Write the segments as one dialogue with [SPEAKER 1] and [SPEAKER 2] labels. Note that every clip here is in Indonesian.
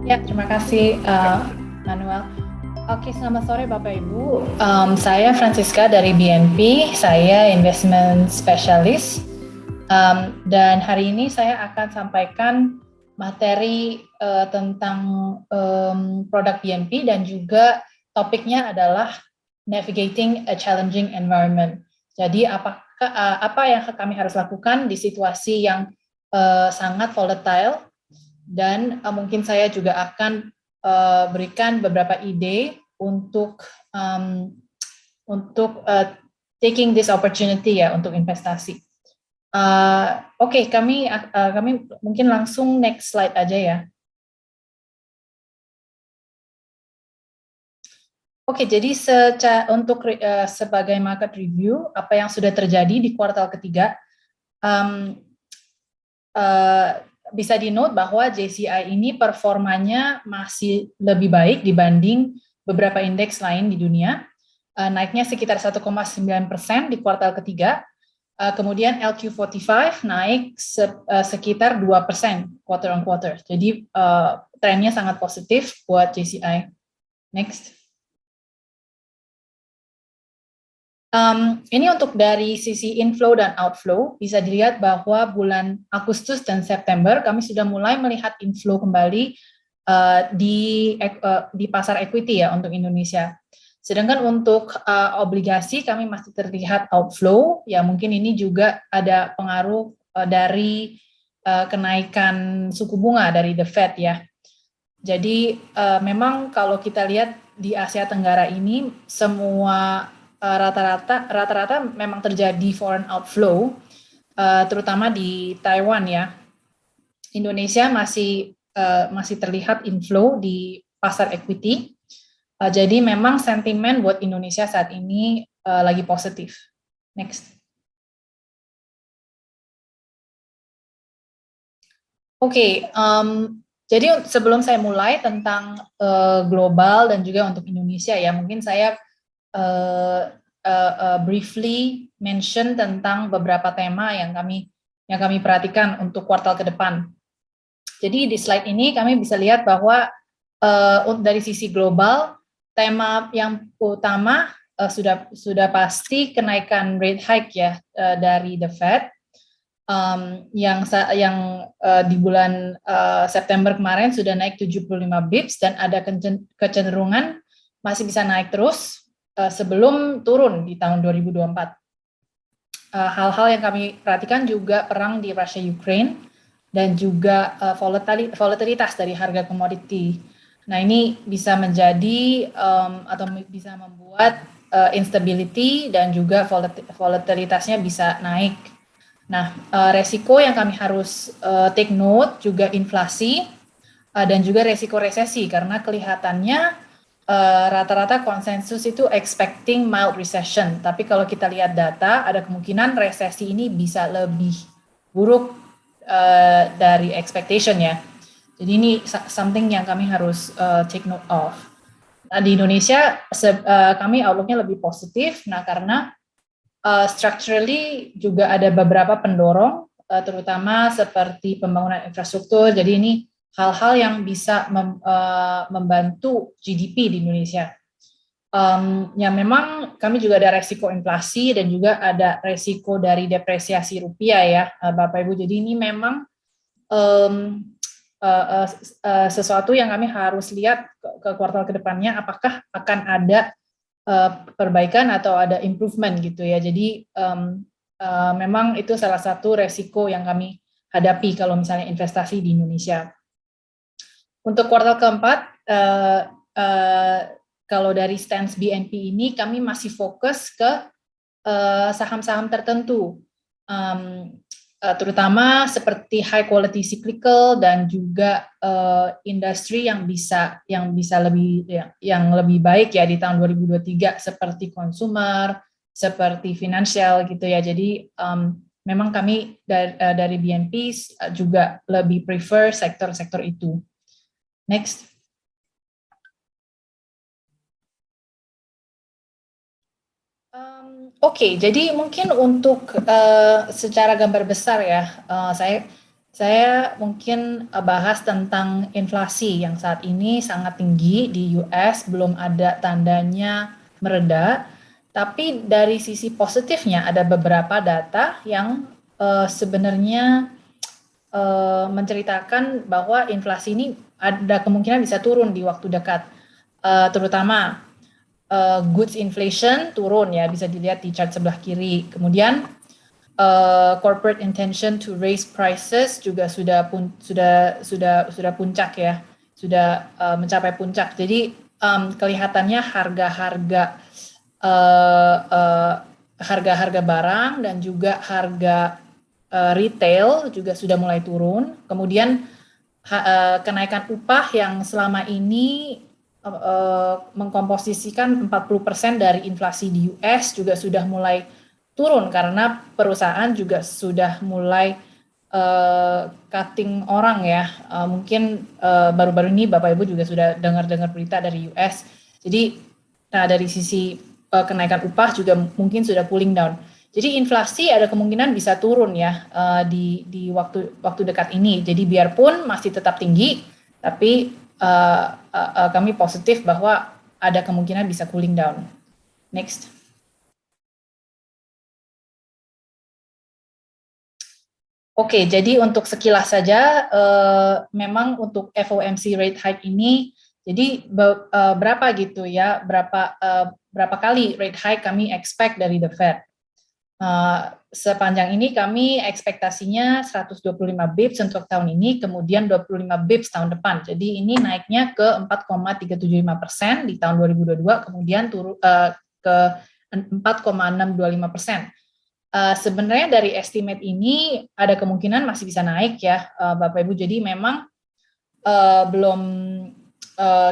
[SPEAKER 1] Ya, terima kasih Manuel. Oke, selamat sore Bapak Ibu. Saya Francisca dari BNP, saya investment specialist. Dan hari ini saya akan sampaikan materi tentang produk BNP dan juga topiknya adalah navigating a challenging environment. Jadi apa yang kami harus lakukan di situasi yang sangat volatile, dan mungkin saya juga akan berikan beberapa ide untuk taking this opportunity ya untuk investasi. Oke, kami mungkin langsung next slide aja ya. Oke, jadi sebagai market review apa yang sudah terjadi di kuartal ketiga, bisa di-note bahwa JCI ini performanya masih lebih baik dibanding beberapa indeks lain di dunia, naiknya sekitar 1,9% di kuartal ketiga. Kemudian LQ45 naik sekitar 2% quarter on quarter. Jadi trennya sangat positif buat JCI. Next. Ini untuk dari sisi inflow dan outflow, bisa dilihat bahwa bulan Agustus dan September kami sudah mulai melihat inflow kembali di pasar equity ya untuk Indonesia. Sedangkan untuk obligasi kami masih terlihat outflow, ya mungkin ini juga ada pengaruh dari kenaikan suku bunga dari The Fed ya. Jadi memang kalau kita lihat di Asia Tenggara ini semua rata-rata memang terjadi foreign outflow, terutama di Taiwan ya. Indonesia masih terlihat inflow di pasar equity. Jadi memang sentimen buat Indonesia saat ini lagi positif. Next. Oke, jadi sebelum saya mulai tentang global dan juga untuk Indonesia ya, mungkin saya briefly mention tentang beberapa tema yang kami perhatikan untuk kuartal ke depan. Jadi di slide ini kami bisa lihat bahwa dari sisi global, tema yang utama sudah pasti kenaikan rate hike ya dari The Fed. Yang di bulan September kemarin sudah naik 75 bips dan ada kecenderungan masih bisa naik terus sebelum turun di tahun 2024. Hal-hal yang kami perhatikan juga perang di Rusia-Ukraine dan juga volatilitas dari harga komoditi. Nah, ini bisa menjadi atau bisa membuat instability dan juga volatilitasnya bisa naik. Nah, resiko yang kami harus take note juga inflasi dan juga resiko resesi, karena kelihatannya rata-rata konsensus itu expecting mild recession, tapi kalau kita lihat data, ada kemungkinan resesi ini bisa lebih buruk dari expectation ya. Jadi ini something yang kami harus take note of. Nah, di Indonesia kami outlook-nya lebih positif, nah karena structurally juga ada beberapa pendorong, terutama seperti pembangunan infrastruktur. Jadi ini hal-hal yang bisa membantu GDP di Indonesia. Ya memang kami juga ada resiko inflasi dan juga ada resiko dari depresiasi rupiah ya, Bapak Ibu. Jadi ini memang sesuatu yang kami harus lihat ke kuartal kedepannya, apakah akan ada perbaikan atau ada improvement gitu ya. Jadi memang itu salah satu resiko yang kami hadapi kalau misalnya investasi di Indonesia. Untuk kuartal keempat, kalau dari stance BNP ini kami masih fokus ke saham-saham tertentu, terutama seperti high quality cyclical dan juga industri yang bisa lebih baik ya di tahun 2023, seperti consumer, seperti financial gitu ya. Jadi memang kami dari BNP juga lebih prefer sektor-sektor itu. Next. Oke, jadi mungkin untuk secara gambar besar ya, saya mungkin bahas tentang inflasi yang saat ini sangat tinggi di US, belum ada tandanya mereda, tapi dari sisi positifnya ada beberapa data yang sebenarnya menceritakan bahwa inflasi ini ada kemungkinan bisa turun di waktu dekat, terutama goods inflation turun ya, bisa dilihat di chart sebelah kiri. Kemudian corporate intention to raise prices juga sudah puncak ya, sudah mencapai puncak. Jadi kelihatannya harga-harga barang dan juga harga retail juga sudah mulai turun. Kemudian kenaikan upah yang selama ini mengkomposisikan 40% dari inflasi di US juga sudah mulai turun karena perusahaan juga sudah mulai cutting orang ya. Mungkin baru-baru ini Bapak Ibu juga sudah dengar-dengar berita dari US. Jadi dari sisi kenaikan upah juga mungkin sudah cooling down. Jadi inflasi ada kemungkinan bisa turun ya di waktu dekat ini. Jadi biarpun masih tetap tinggi, tapi kami positif bahwa ada kemungkinan bisa cooling down. Next. Oke, jadi untuk sekilas saja, memang untuk FOMC rate hike ini, jadi berapa gitu ya, berapa kali rate hike kami expect dari the Fed. Sepanjang ini kami ekspektasinya 125 bips untuk tahun ini, kemudian 25 bips tahun depan. Jadi ini naiknya ke 4,375% di tahun 2022, kemudian turun ke 4,625%. Sebenarnya dari estimate ini ada kemungkinan masih bisa naik ya, Bapak Ibu. Jadi memang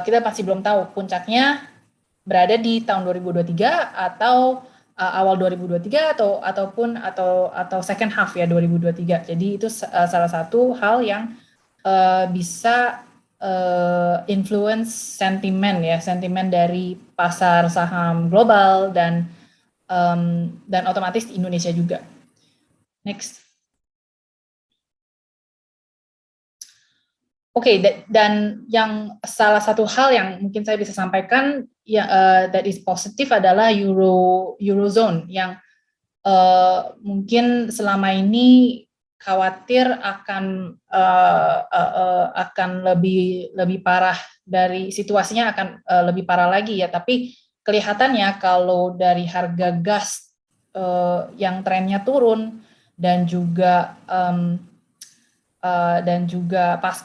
[SPEAKER 1] kita masih belum tahu puncaknya berada di tahun 2023 atau awal 2023 atau second half ya 2023. Jadi itu salah satu hal yang bisa influence sentimen dari pasar saham global dan otomatis di Indonesia juga. Next. Oke, dan yang salah satu hal yang mungkin saya bisa sampaikan ya that is positif adalah Eurozone yang mungkin selama ini khawatir akan lebih parah, dari situasinya akan lebih parah lagi ya, tapi kelihatannya kalau dari harga gas yang trennya turun dan juga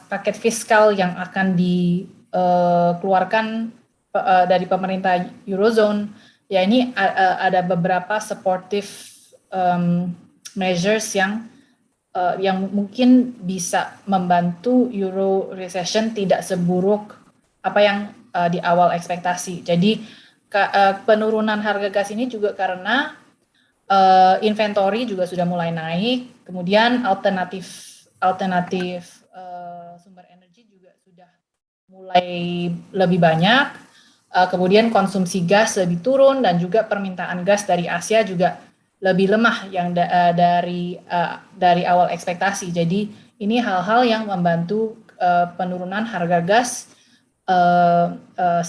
[SPEAKER 1] paket fiskal yang akan dikeluarkan dari pemerintah Eurozone, ya ini ada beberapa supportive measures yang mungkin bisa membantu Euro recession tidak seburuk apa yang di awal ekspektasi. Jadi penurunan harga gas ini juga karena inventory juga sudah mulai naik, kemudian alternatif sumber energi juga sudah mulai lebih banyak, kemudian konsumsi gas lebih turun dan juga permintaan gas dari Asia juga lebih lemah yang dari awal ekspektasi. Jadi ini hal-hal yang membantu penurunan harga gas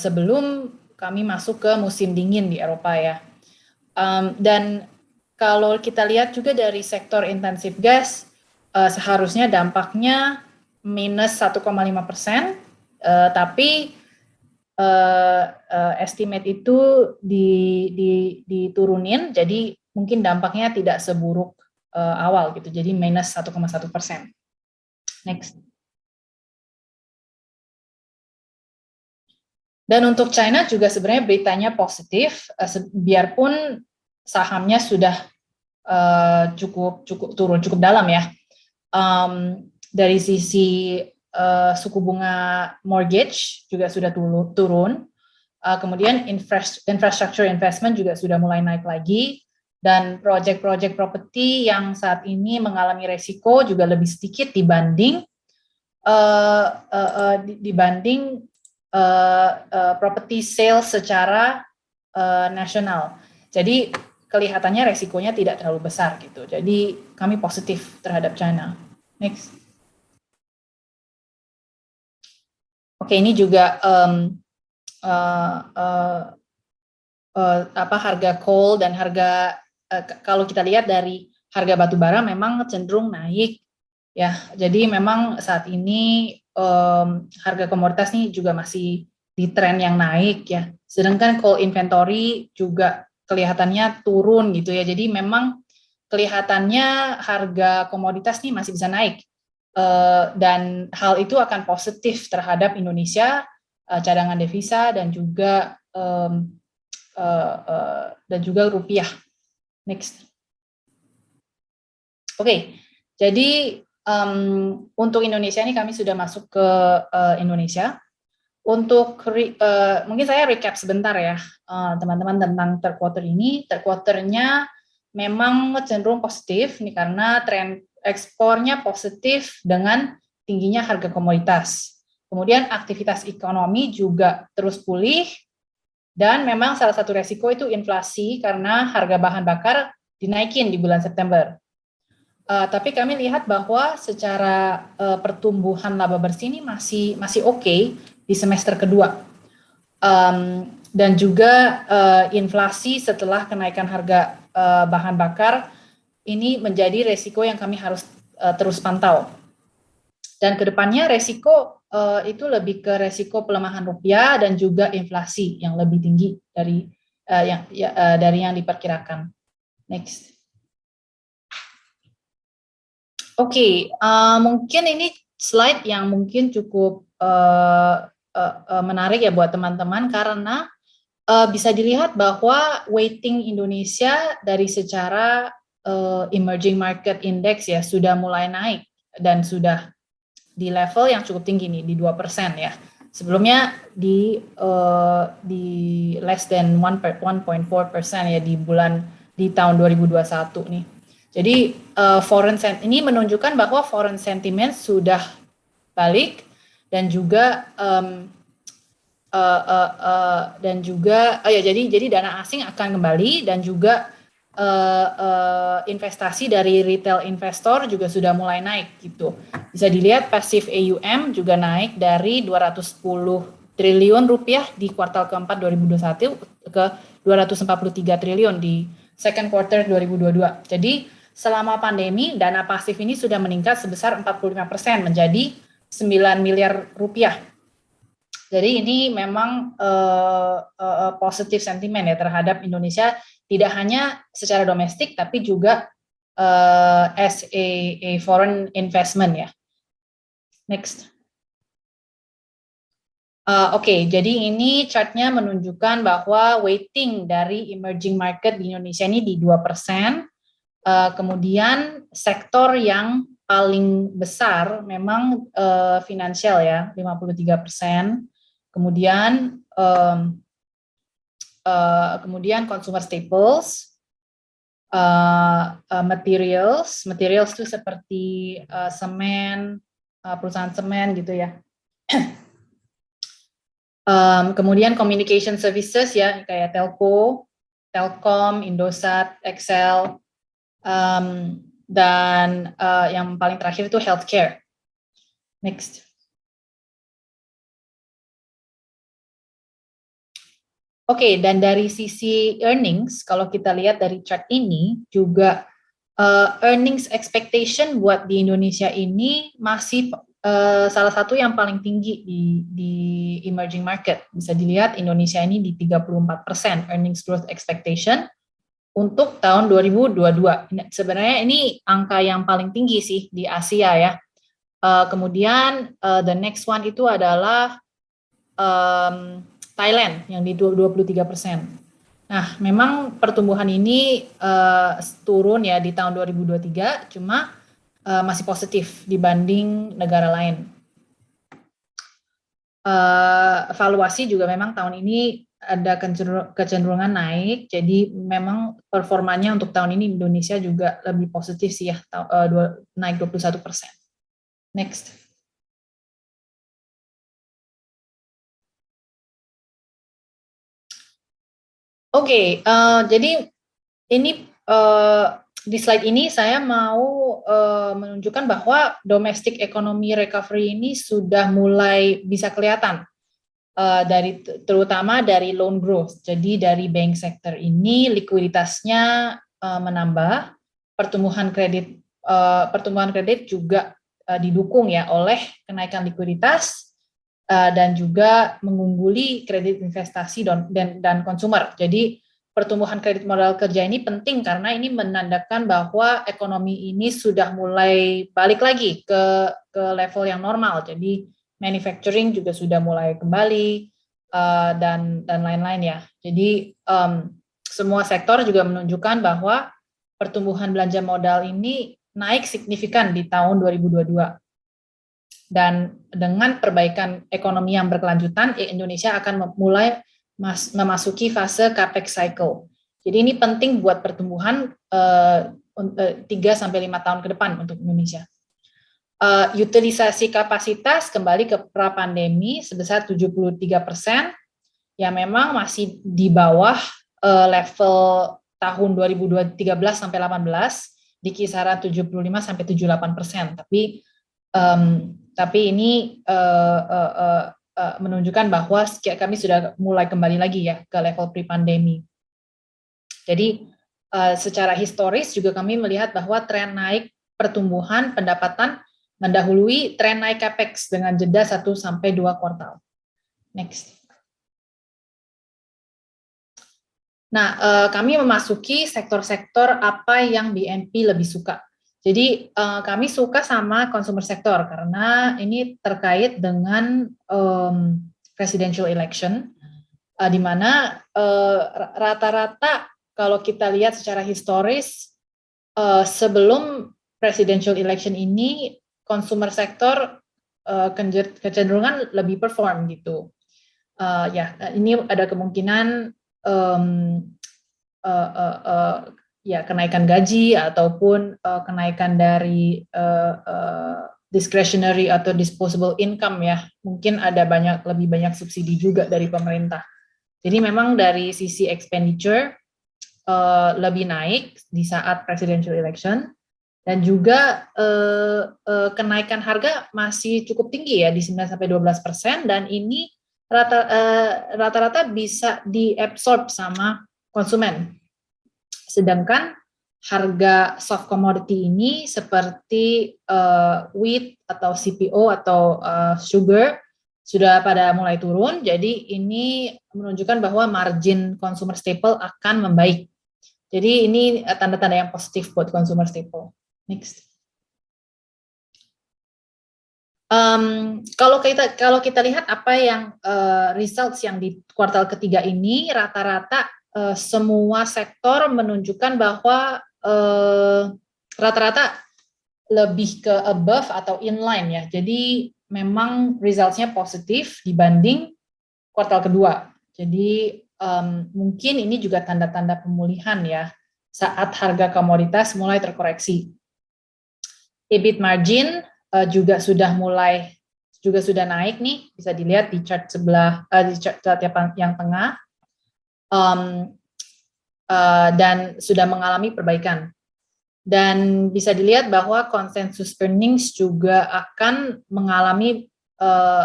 [SPEAKER 1] sebelum kami masuk ke musim dingin di Eropa ya. Dan kalau kita lihat juga dari sektor intensif gas, seharusnya dampaknya minus 1,5%, tapi estimate itu diturunin, jadi mungkin dampaknya tidak seburuk awal gitu, jadi minus 1,1%. Next. Dan untuk China juga sebenarnya beritanya positif, biarpun sahamnya sudah cukup dalam ya. Dari sisi suku bunga mortgage juga sudah turun, kemudian infrastructure investment juga sudah mulai naik lagi, dan proyek-proyek properti yang saat ini mengalami resiko juga lebih sedikit dibanding property sales secara nasional. Jadi kelihatannya resikonya tidak terlalu besar gitu. Jadi kami positif terhadap China. Next. Oke, ini juga harga coal dan harga kalau kita lihat dari harga batu bara memang cenderung naik ya. Jadi memang saat ini harga komoditas ini juga masih di tren yang naik ya. Sedangkan coal inventory juga kelihatannya turun gitu ya. Jadi memang kelihatannya harga komoditas ini masih bisa naik. Dan hal itu akan positif terhadap Indonesia, cadangan devisa dan juga rupiah. Next. Oke, jadi untuk Indonesia ini kami sudah masuk ke Indonesia. Untuk mungkin saya recap sebentar ya teman-teman tentang third quarter ini. Third quarternya memang cenderung positif nih karena tren ekspornya positif dengan tingginya harga komoditas. Kemudian aktivitas ekonomi juga terus pulih dan memang salah satu resiko itu inflasi karena harga bahan bakar dinaikin di bulan September. Tapi kami lihat bahwa secara pertumbuhan laba bersih ini masih oke di semester kedua. Dan juga inflasi setelah kenaikan harga bahan bakar ini menjadi resiko yang kami harus terus pantau. Dan kedepannya resiko itu lebih ke resiko pelemahan rupiah dan juga inflasi yang lebih tinggi dari yang diperkirakan. Next. Oke, mungkin ini slide yang mungkin cukup menarik ya buat teman-teman karena bisa dilihat bahwa weighting Indonesia dari secara emerging market index ya sudah mulai naik dan sudah di level yang cukup tinggi nih di 2% ya. Sebelumnya di less than 1.4% ya di tahun 2021 nih. Jadi ini menunjukkan bahwa foreign sentiment sudah balik dan juga jadi dana asing akan kembali dan juga investasi dari retail investor juga sudah mulai naik gitu. Bisa dilihat pasif AUM juga naik dari 210 triliun rupiah di kuartal keempat 2021 ke 243 triliun di second quarter 2022. Jadi selama pandemi dana pasif ini sudah meningkat sebesar 45% menjadi 9 miliar rupiah. Jadi ini memang positif sentimen ya terhadap Indonesia, tidak hanya secara domestik tapi juga as a foreign investment ya. Next. Oke, jadi ini chartnya menunjukkan bahwa weighting dari emerging market di Indonesia ini di 2%. Kemudian sektor yang paling besar memang finansial ya, 53%. Kemudian consumer staples, materials itu seperti semen, perusahaan semen gitu ya. Kemudian communication services ya kayak telco, Telkom, Indosat, Excel, dan yang paling terakhir itu healthcare. Next. Oke, dan dari sisi earnings, kalau kita lihat dari chart ini juga earnings expectation buat di Indonesia ini masih salah satu yang paling tinggi di emerging market. Bisa dilihat Indonesia ini di 34% earnings growth expectation untuk tahun 2022. Sebenarnya ini angka yang paling tinggi sih di Asia ya. Kemudian the next one itu adalah Thailand yang di 23%. Nah, memang pertumbuhan ini turun ya di tahun 2023, cuma masih positif dibanding negara lain. Valuasi juga memang tahun ini ada kecenderungan naik, jadi memang performanya untuk tahun ini Indonesia juga lebih positif sih ya, naik 21%. Next. Oke, jadi ini Di slide ini saya mau menunjukkan bahwa domestic economy recovery ini sudah mulai bisa kelihatan terutama dari loan growth. Jadi dari bank sector ini likuiditasnya menambah, pertumbuhan kredit juga didukung ya oleh kenaikan likuiditas dan juga mengungguli kredit investasi dan konsumer. Jadi pertumbuhan kredit modal kerja ini penting karena ini menandakan bahwa ekonomi ini sudah mulai balik lagi ke level yang normal. Jadi manufacturing juga sudah mulai kembali dan lain-lain ya. Jadi semua sektor juga menunjukkan bahwa pertumbuhan belanja modal ini naik signifikan di tahun 2022. Dan dengan perbaikan ekonomi yang berkelanjutan, Indonesia akan mulai memasuki fase capex cycle. Jadi ini penting buat pertumbuhan 3-5 tahun ke depan untuk Indonesia. Utilisasi kapasitas kembali ke pra-pandemi sebesar 73%, ya memang masih di bawah level tahun 2013 sampai 18 di kisaran 75-78%. Tapi ini menunjukkan bahwa kami sudah mulai kembali lagi ya ke level pre-pandemi. Jadi secara historis juga kami melihat bahwa tren naik pertumbuhan pendapatan mendahului tren naik capex dengan jeda 1-2 kuartal. Next. Nah, kami memasuki sektor-sektor apa yang BNP lebih suka. Jadi kami suka sama consumer sector karena ini terkait dengan presidential election, di mana rata-rata kalau kita lihat secara historis sebelum presidential election ini consumer sector kecenderungan lebih perform gitu. Ya, ini ada kemungkinan ya kenaikan gaji ataupun kenaikan dari discretionary atau disposable income ya, mungkin ada lebih banyak subsidi juga dari pemerintah. Jadi memang dari sisi expenditure lebih naik di saat presidential election, dan juga kenaikan harga masih cukup tinggi ya di 9-12%, dan ini rata-rata bisa diabsorb sama konsumen. Sedangkan harga soft commodity ini seperti wheat atau CPO atau sugar sudah pada mulai turun, jadi ini menunjukkan bahwa margin consumer staple akan membaik. Jadi ini tanda-tanda yang positif buat consumer staple. Next. Kalau kita lihat apa yang results yang di kuartal ketiga ini, rata-rata semua sektor menunjukkan bahwa rata-rata lebih ke above atau inline ya. Jadi memang results-nya positif dibanding kuartal kedua. Jadi mungkin ini juga tanda-tanda pemulihan ya saat harga komoditas mulai terkoreksi. EBIT margin juga sudah naik nih, bisa dilihat di chart di chart yang tengah, dan sudah mengalami perbaikan. Dan bisa dilihat bahwa konsensus earnings juga akan mengalami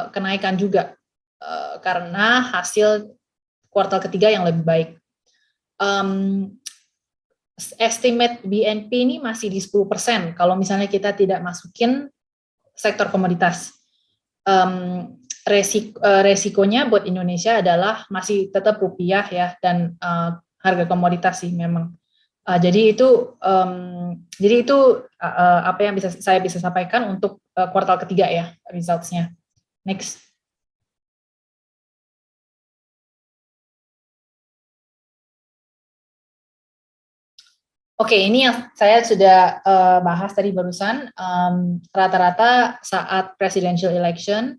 [SPEAKER 1] kenaikan juga karena hasil kuartal ketiga yang lebih baik. Estimate BNP ini masih di 10% kalau misalnya kita tidak masukin sektor komoditas. Resikonya buat Indonesia adalah masih tetap rupiah ya, dan harga komoditas sih memang. Jadi itu apa yang saya bisa sampaikan untuk kuartal ketiga ya results-nya. Next. Oke, ini yang saya sudah bahas tadi barusan. Rata-rata saat presidential election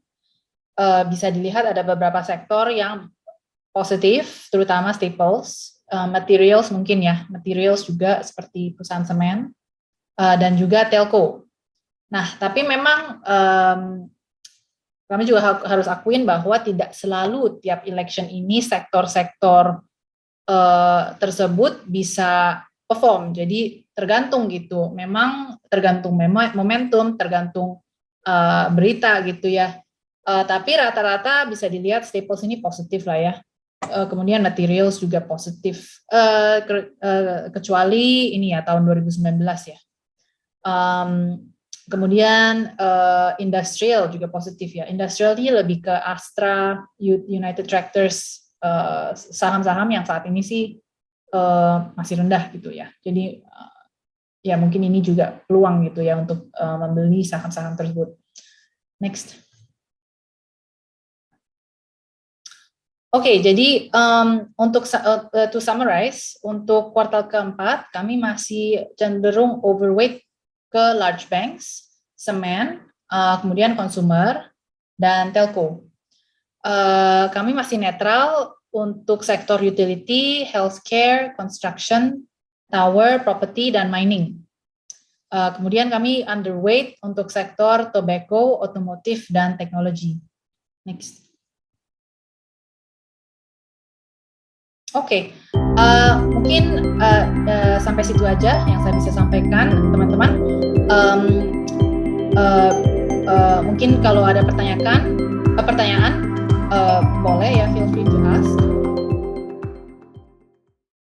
[SPEAKER 1] bisa dilihat ada beberapa sektor yang positif, terutama staples, materials mungkin ya, materials juga seperti perusahaan semen, dan juga telco. Nah, tapi memang kami juga harus akuin bahwa tidak selalu tiap election ini sektor-sektor tersebut bisa perform. Jadi tergantung gitu. Memang tergantung momentum, tergantung berita gitu ya. Tapi rata-rata bisa dilihat staples ini positif lah ya. Kemudian materials juga positif, kecuali ini ya tahun 2019 ya. Kemudian industrial juga positif ya. Industrial ini lebih ke Astra, United Tractors, saham-saham yang saat ini sih masih rendah gitu ya. Jadi ya mungkin ini juga peluang gitu ya untuk membeli saham-saham tersebut. Next. Oke, jadi untuk to summarize, untuk kuartal keempat kami masih cenderung overweight ke large banks, semen, kemudian consumer, dan telco. Kami masih netral untuk sektor utility, healthcare, construction, tower, property, dan mining. Kemudian kami underweight untuk sektor tobacco, otomotif, dan teknologi. Next. Oke, mungkin sampai situ aja yang saya bisa sampaikan, teman-teman. Mungkin kalau ada pertanyaan, boleh ya, feel free to ask.